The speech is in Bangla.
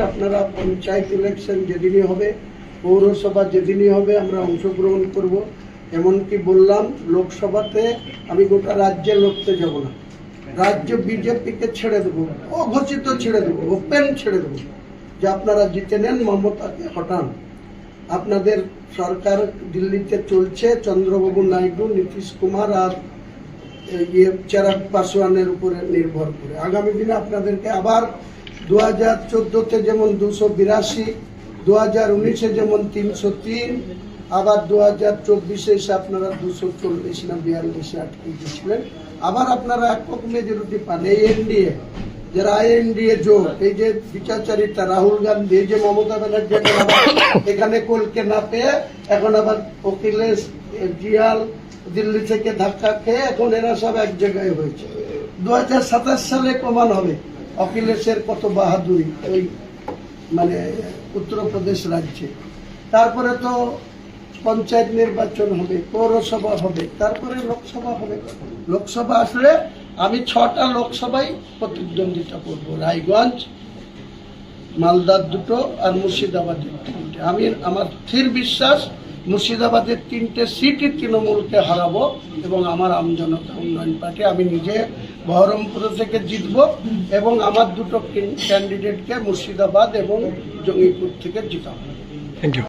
আপনারা পঞ্চায়েত ইলেকশন যেদিনই হবে, পৌরসভা যেদিনই হবে আমরা অংশগ্রহণ করব। এমনকি বললাম লোকসভাতে আমি গোটা রাজ্যে লড়তে যাব না, রাজ্য বিজেপিকে ছেড়ে দেবো, অঘোষিত ছেড়ে দেবো, ওপেন ছেড়ে দেবো যে আপনারা জিতে নেন, মমতাকে হটান। আপনাদের সরকার দিল্লিতে চলছে চন্দ্রবাবু নাইডু, নীতিশ কুমার আর চিরাগ পাসওয়ানের উপরে নির্ভর করে। আগামী দিনে আপনাদেরকে আবার 2014-তে যেমন 282, 2019-এ যেমন 303, আবার 2024-এ এসে আপনারা 240 না 42-এ আটকে গিয়েছিলেন। আবার আপনারা একক মেজরিটি পান। এই এনডিএ যারা আইএনডিএ জোট, এই যে বিচারচারিতা রাহুল গান্ধী, এই যে মমতা ব্যানার্জি এখানে কলকে না পেয়ে এখন আবার অখিলেশ জিয়াল দিল্লি থেকে ধাক্কা খেয়ে এখন এরা সব এক জায়গায় হয়েছে। 2027 সালে প্রমাণ হবে অখিলেশের কত বাহাদুরি ওই মানে উত্তরপ্রদেশ রাজ্যে। তারপরে তো পঞ্চায়েত নির্বাচন হবে, পৌরসভা হবে, তারপরে লোকসভা হবে। লোকসভা আসলে আমি 6টা লোকসভায় প্রতিদ্বন্দ্বিতা করব, রায়গঞ্জ, মালদার 2টো আর মুর্শিদাবাদের 3টে। আমি আমার স্থির বিশ্বাস মুর্শিদাবাদের 3টে সিটই তৃণমূলকে হারাবো এবং আমার আমজনতা উন্নয়ন পার্টি, আমি নিজে বহরমপুর থেকে জিতব এবং আমার 2টো ক্যান্ডিডেটকে মুর্শিদাবাদ এবং জঙ্গিপুর থেকে জিতাবো। Thank you.